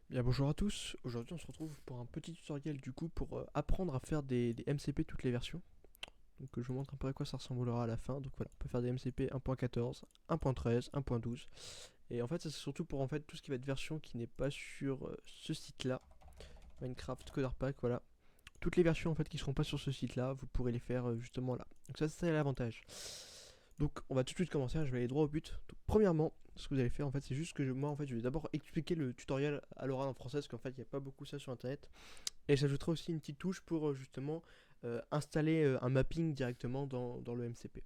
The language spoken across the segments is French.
Bien bonjour à tous, aujourd'hui on se retrouve pour un petit tutoriel du coup pour apprendre à faire des MCP toutes les versions. Donc je vous montre un peu à quoi ça ressemblera à la fin. Donc voilà, on peut faire des MCP 1.14, 1.13, 1.12. Et en fait ça c'est surtout pour en fait tout ce qui va être version qui n'est pas sur ce site là, Minecraft Coder Pack, voilà. Toutes les versions en fait qui ne seront pas sur ce site là, vous pourrez les faire justement là. Donc ça c'est l'avantage. Donc on va tout de suite commencer, hein, je vais aller droit au but. Donc, premièrement, ce que vous allez faire en fait, c'est juste que moi en fait, je vais d'abord expliquer le tutoriel à l'oral en français, parce qu'en fait, il n'y a pas beaucoup ça sur internet. Et j'ajouterai aussi une petite touche pour justement installer un mapping directement dans le MCP.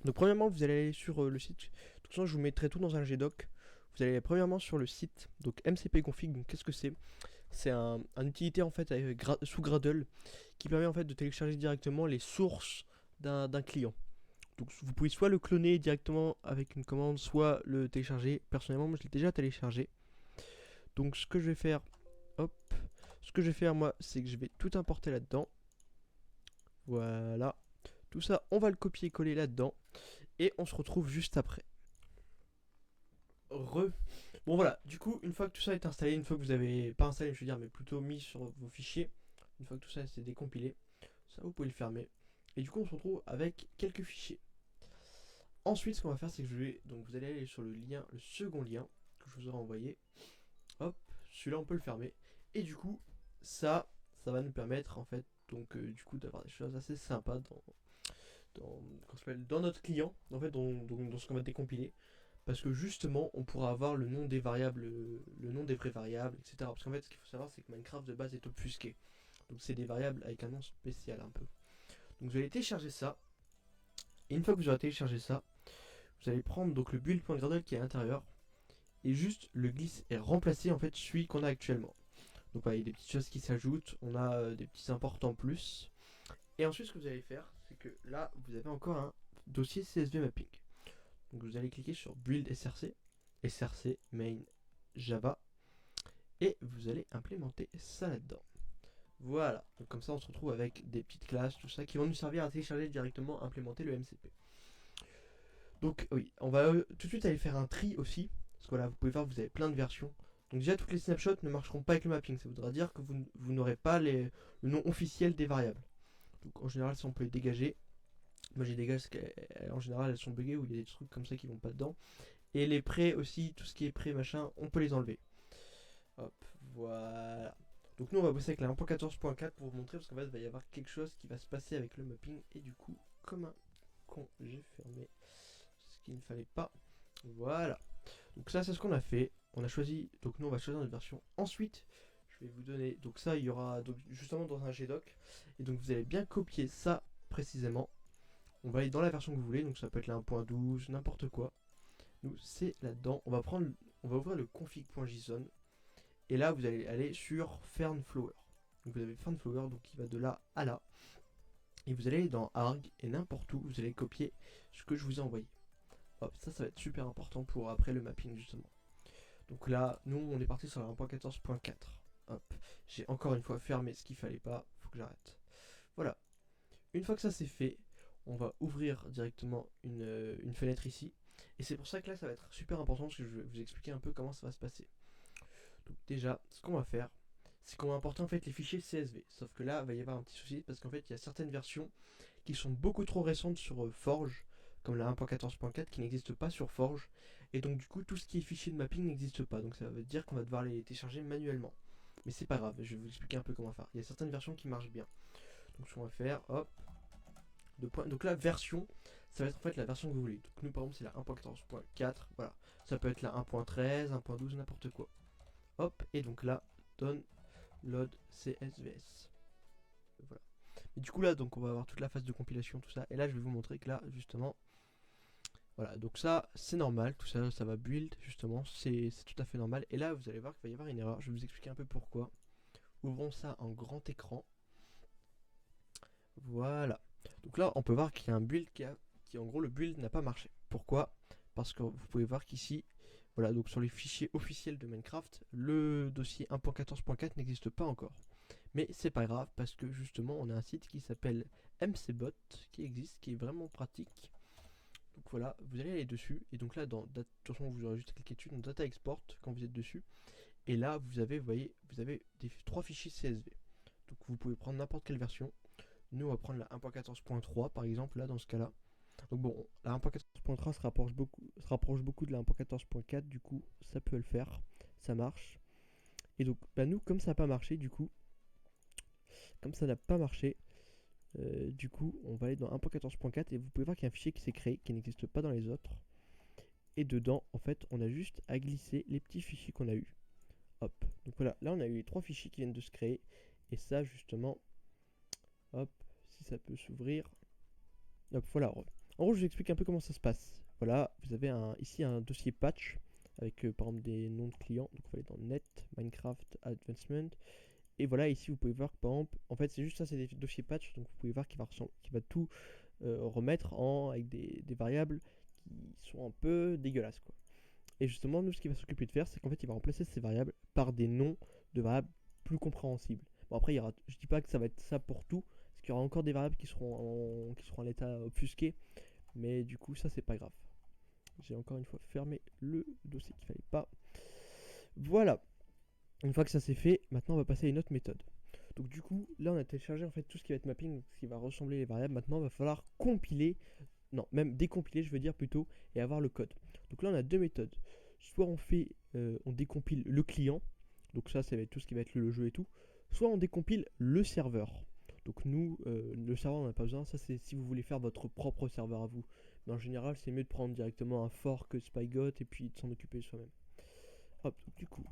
Donc premièrement, vous allez aller sur le site. De toute façon, je vous mettrai tout dans un GDoc. Vous allez aller premièrement sur le site, donc MCP config. Donc qu'est-ce que c'est? C'est un utilité en fait sous Gradle qui permet en fait de télécharger directement les sources d'un client. Donc vous pouvez soit le cloner directement avec une commande, soit le télécharger. Personnellement, moi je l'ai déjà téléchargé. Donc ce que je vais faire, hop, ce que je vais faire moi, c'est que je vais tout importer là-dedans. Voilà. Tout ça, on va le copier-coller là-dedans. Et on se retrouve juste après. Bon voilà, du coup, une fois que tout ça est installé, une fois que vous avez, pas installé je veux dire, mais plutôt mis sur vos fichiers, une fois que tout ça s'est décompilé, ça vous pouvez le fermer. Et du coup, on se retrouve avec quelques fichiers. Ensuite, ce qu'on va faire, c'est que donc vous allez aller sur le lien, le second lien que je vous aurai envoyé. Hop, celui-là, on peut le fermer. Et du coup, ça va nous permettre, en fait, donc du coup, d'avoir des choses assez sympas dans notre client, en fait, dans ce qu'on va décompiler. Parce que justement, on pourra avoir le nom des variables, le nom des vraies variables, etc. Parce qu'en fait, ce qu'il faut savoir, c'est que Minecraft de base est obfusqué. Donc c'est des variables avec un nom spécial un peu. Donc vous allez télécharger ça. Et une fois que vous aurez téléchargé ça, vous allez prendre donc le build.gradle qui est à l'intérieur et juste le glisse et remplacer en fait celui qu'on a actuellement. Donc voilà, il y a des petites choses qui s'ajoutent, on a des petits imports en plus. Et ensuite ce que vous allez faire, c'est que là vous avez encore un dossier CSV mapping. Donc vous allez cliquer sur build src, src main java, et vous allez implémenter ça là-dedans. Voilà, donc comme ça on se retrouve avec des petites classes, tout ça, qui vont nous servir à télécharger directement, implémenter le MCP. Donc oui, on va tout de suite aller faire un tri aussi. Parce que voilà, vous pouvez voir, vous avez plein de versions. Donc déjà, toutes les snapshots ne marcheront pas avec le mapping. Ça voudra dire que vous n'aurez pas le nom officiel des variables. Donc en général, ça on peut les dégager. Moi j'ai dégagé parce qu'en général elles sont buggées ou il y a des trucs comme ça qui vont pas dedans. Et les prêts aussi, tout ce qui est prêt machin, on peut les enlever. Hop, voilà. Donc nous on va bosser avec la 1.14.4 pour vous montrer parce qu'en fait il va y avoir quelque chose qui va se passer avec le mapping. Et du coup, comme un con, j'ai fermé ce qu'il ne fallait pas. Voilà. Donc ça c'est ce qu'on a fait. On a choisi, donc nous on va choisir notre version. Ensuite, je vais vous donner, donc ça il y aura donc justement dans un GDoc. Et donc vous allez bien copier ça précisément. On va aller dans la version que vous voulez, donc ça peut être la 1.12, n'importe quoi. Nous c'est là-dedans. On va ouvrir le config.json. Et là vous allez aller sur Fernflower. Donc vous avez Fernflower donc qui va de là à là. Et vous allez dans arg et n'importe où vous allez copier ce que je vous ai envoyé. Hop, ça va être super important pour après le mapping justement. Donc là, nous on est parti sur la 1.14.4. Hop, j'ai encore une fois fermé ce qu'il fallait pas, faut que j'arrête. Voilà, une fois que ça c'est fait, on va ouvrir directement une fenêtre ici. Et c'est pour ça que là ça va être super important parce que je vais vous expliquer un peu comment ça va se passer. Donc déjà, ce qu'on va faire, c'est qu'on va importer en fait les fichiers CSV. Sauf que là, il va y avoir un petit souci parce qu'en fait, il y a certaines versions qui sont beaucoup trop récentes sur Forge, comme la 1.14.4 qui n'existe pas sur Forge. Et donc du coup, tout ce qui est fichier de mapping n'existe pas. Donc ça veut dire qu'on va devoir les télécharger manuellement. Mais c'est pas grave, je vais vous expliquer un peu comment faire. Il y a certaines versions qui marchent bien. Donc ce qu'on va faire, hop, donc la version, ça va être en fait la version que vous voulez. Donc nous par exemple c'est la 1.14.4, voilà. Ça peut être la 1.13, 1.12, n'importe quoi. Hop, et donc là, download CSVS. Voilà. Et du coup là, donc on va avoir toute la phase de compilation, tout ça. Et là, je vais vous montrer que là, justement, voilà. Donc ça, c'est normal, tout ça, ça va build, justement, c'est tout à fait normal. Et là, vous allez voir qu'il va y avoir une erreur. Je vais vous expliquer un peu pourquoi. Ouvrons ça en grand écran. Voilà. Donc là, on peut voir qu'il y a un build qui en gros, le build n'a pas marché. Pourquoi? Parce que vous pouvez voir qu'ici, voilà, donc sur les fichiers officiels de Minecraft, le dossier 1.14.4 n'existe pas encore. Mais c'est pas grave parce que justement, on a un site qui s'appelle MCBot qui existe, qui est vraiment pratique. Donc voilà, vous allez aller dessus et donc là, de toute façon, vous aurez juste à cliquer dessus dans Data Export quand vous êtes dessus. Et là, vous voyez, vous avez trois fichiers CSV. Donc vous pouvez prendre n'importe quelle version. Nous, on va prendre la 1.14.3 par exemple, là, dans ce cas-là. Donc bon, la 1.14.3 se rapproche beaucoup de la 1.14.4, du coup, ça peut le faire, ça marche. Et donc, bah nous, comme ça n'a pas marché, du coup, comme ça n'a pas marché, du coup, on va aller dans 1.14.4 et vous pouvez voir qu'il y a un fichier qui s'est créé, qui n'existe pas dans les autres. Et dedans, en fait, on a juste à glisser les petits fichiers qu'on a eu. Hop. Donc voilà, là on a eu les trois fichiers qui viennent de se créer. Et ça, justement, hop, si ça peut s'ouvrir. Hop, voilà. En gros, je vous explique un peu comment ça se passe. Voilà, vous avez ici un dossier patch avec par exemple des noms de clients. Donc, il faut aller dans Net, Minecraft, Advancement. Et voilà, ici vous pouvez voir que par exemple, en fait, c'est juste ça, c'est des dossiers patch. Donc, vous pouvez voir qu'il va tout remettre avec des variables qui sont un peu dégueulasses, quoi. Et justement, nous, ce qu'il va s'occuper de faire, c'est qu'en fait, il va remplacer ces variables par des noms de variables plus compréhensibles. Bon, après, je dis pas que ça va être ça pour tout, parce qu'il y aura encore des variables qui seront à l'état obfusqué, mais du coup, ça, c'est pas grave. J'ai encore une fois fermé le dossier qu'il fallait pas. Voilà. Une fois que ça c'est fait, maintenant, on va passer à une autre méthode. Donc, du coup, là, on a téléchargé en fait tout ce qui va être mapping, ce qui va ressembler les variables. Maintenant, il va falloir compiler, non, même décompiler, je veux dire plutôt, et avoir le code. Donc là, on a deux méthodes. Soit on décompile le client, donc ça va être tout ce qui va être le jeu et tout. Soit on décompile le serveur. Donc nous, le serveur, on n'a pas besoin. Ça, c'est si vous voulez faire votre propre serveur à vous. Mais en général, c'est mieux de prendre directement un fork Spygot et puis de s'en occuper soi-même. Hop, donc, du coup,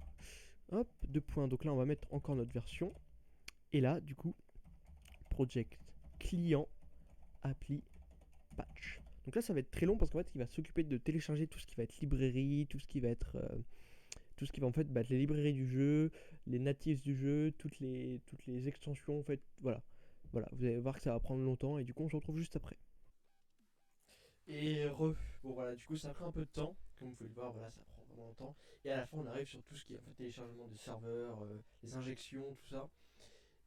hop, deux points. Donc là, on va mettre encore notre version. Et là, du coup, project client appli patch. Donc là, ça va être très long parce qu'en fait, il va s'occuper de télécharger tout ce qui va être librairie, tout ce qui va être tout ce qui va en fait battre les librairies du jeu, les natives du jeu, toutes les extensions en fait, voilà. Voilà, vous allez voir que ça va prendre longtemps et du coup on se retrouve juste après. Et bon voilà, du coup ça a pris un peu de temps, comme vous pouvez le voir, voilà, ça prend vraiment longtemps. Et à la fin on arrive sur tout ce qui est en fait téléchargement des serveurs, les injections, tout ça.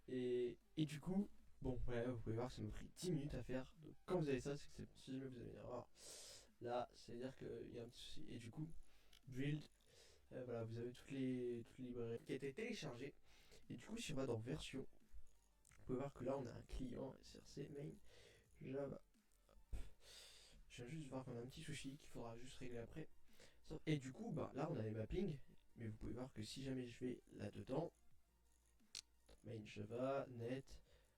Et du coup, bon voilà, vous pouvez voir que ça m'a pris 10 minutes à faire. Donc quand vous avez ça, c'est que si jamais vous avez une erreur, là, c'est-à-dire qu'il y a un petit souci. Et du coup, build, voilà, vous avez toutes les librairies qui a été téléchargées. Et du coup, si on va dans version, vous pouvez voir que là, on a un client src main Java. Je viens juste voir qu'on a un petit souci qu'il faudra juste régler après. Et du coup, bah, là, on a les mappings. Mais vous pouvez voir que si jamais je vais là-dedans, main Java, net,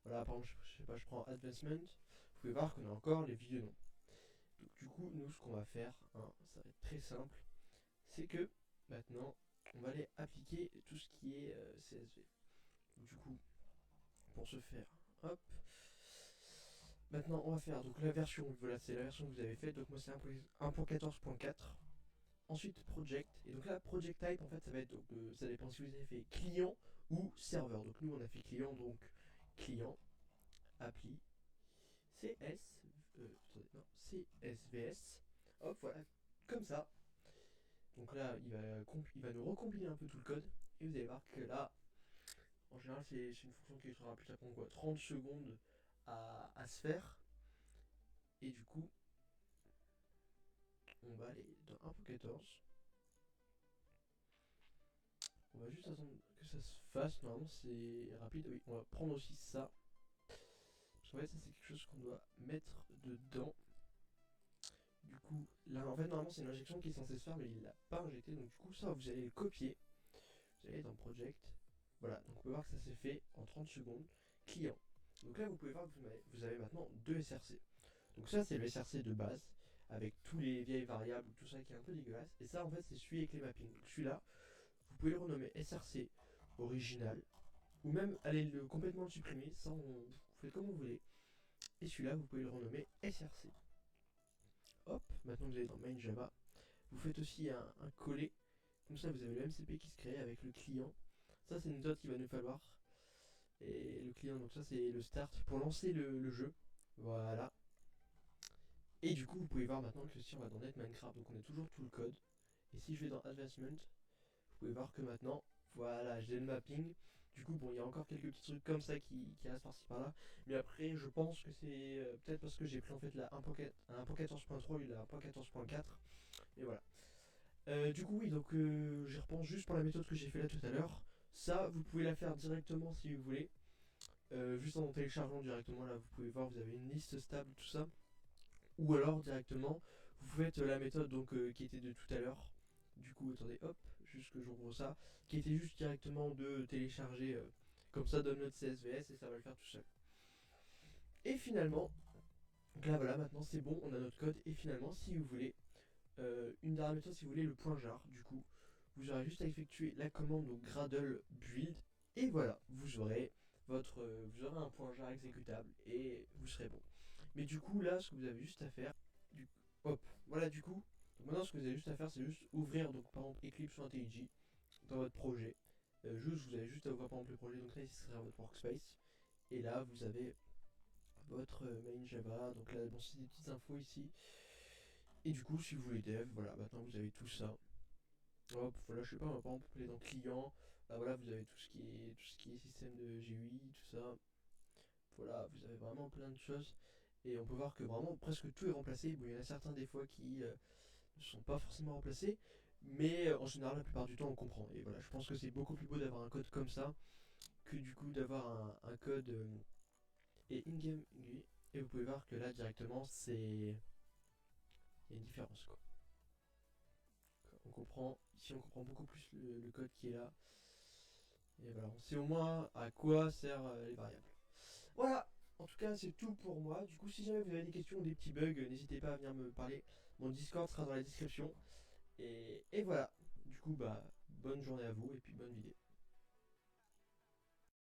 voilà, par exemple, je sais pas, je prends advancement, vous pouvez voir qu'on a encore les vieux noms. Donc, du coup, nous, ce qu'on va faire, hein, ça va être très simple, c'est que maintenant, on va aller appliquer tout ce qui est CSV. Donc, du coup, pour ce faire, hop. Maintenant, on va faire donc la version, voilà, c'est la version que vous avez faite. Donc, moi, c'est 1.14.4. Ensuite, project. Et donc là, project type, en fait, ça va être, donc, ça dépend si vous avez fait client ou serveur. Donc, nous, on a fait client, donc client, appli, non, CSVS. Hop, voilà, comme ça. Donc là, il va nous recompiler un peu tout le code. Et vous allez voir que là, en général, c'est une fonction qui est très rapide. Ça prend quoi, 30 secondes à se faire. Et du coup, on va aller dans 1.14. On va juste attendre que ça se fasse. Normalement, c'est rapide. Oui, on va prendre aussi ça. Parce qu'en fait, ça, c'est quelque chose qu'on doit mettre dedans. Du coup, là, en fait, normalement, c'est une injection qui est censée se faire, mais il l'a pas injecté. Donc, du coup, ça, vous allez le copier. Vous allez dans Project. Voilà, donc on peut voir que ça s'est fait en 30 secondes. Client. Donc là, vous pouvez voir que vous avez maintenant deux SRC. Donc ça, c'est le SRC de base, avec tous les vieilles variables, tout ça qui est un peu dégueulasse. Et ça, en fait, c'est celui avec les mappings. Donc celui-là, vous pouvez le renommer SRC original, ou même aller complètement le supprimer, ça, vous faites comme vous voulez. Et celui-là, vous pouvez le renommer SRC. Hop, maintenant vous allez dans main Java. Vous faites aussi un coller. Comme ça, vous avez le MCP qui se crée avec le client. Ça, c'est une méthode qu'il va nous falloir. Et le client, donc ça, c'est le start pour lancer le jeu. Voilà. Et du coup, vous pouvez voir maintenant que si on va dans Net Minecraft, donc on a toujours tout le code. Et si je vais dans Advancement, vous pouvez voir que maintenant, voilà, j'ai le mapping. Du coup, bon, il y a encore quelques petits trucs comme ça qui restent par-ci par-là. Mais après, je pense que c'est peut-être parce que j'ai pris en fait la 1.14.3 et la 1.14.4. Et voilà. Du coup, oui, donc j'y repense juste pour la méthode que j'ai fait là tout à l'heure. Ça, vous pouvez la faire directement si vous voulez. Juste en téléchargeant directement, là, vous pouvez voir, vous avez une liste stable, tout ça. Ou alors directement, vous faites la méthode donc qui était de tout à l'heure. Du coup, attendez, hop, juste que j'ouvre ça, qui était juste directement de télécharger comme ça download CSVS et ça va le faire tout seul. Et finalement, donc là voilà, maintenant c'est bon, on a notre code. Et finalement, si vous voulez, une dernière méthode, si vous voulez, le point jar, du coup, vous aurez juste à effectuer la commande donc Gradle build et voilà, vous aurez un point jar exécutable et vous serez bon. Mais du coup, là, ce que vous avez juste à faire, du, hop, voilà, du coup, donc maintenant, ce que vous avez juste à faire, c'est juste ouvrir, donc par exemple, Eclipse ou IntelliJ dans votre projet. Vous avez juste à ouvrir par exemple le projet, donc là, ici, ce serait votre workspace. Et là, vous avez votre main Java, donc là, bon, c'est des petites infos ici. Et du coup, si vous voulez dev, voilà, maintenant vous avez tout ça. Hop, voilà, je sais pas, on va par exemple aller dans client. Là, voilà, vous avez tout ce qui est système de GUI, tout ça. Voilà, vous avez vraiment plein de choses. Et on peut voir que vraiment presque tout est remplacé. Bon, il y en a certains des fois qui ne sont pas forcément remplacés. Mais en général, la plupart du temps, on comprend. Et voilà, je pense que c'est beaucoup plus beau d'avoir un code comme ça que du coup d'avoir un code et in-game GUI. Et vous pouvez voir que là, directement, c'est. Il y a une différence quoi. On comprend, ici on comprend beaucoup plus le code qui est là. Et voilà, on sait au moins à quoi servent les variables. Voilà, en tout cas c'est tout pour moi. Du coup si jamais vous avez des questions ou des petits bugs, n'hésitez pas à venir me parler. Mon Discord sera dans la description. Et voilà, du coup bah bonne journée à vous et puis bonne vidéo.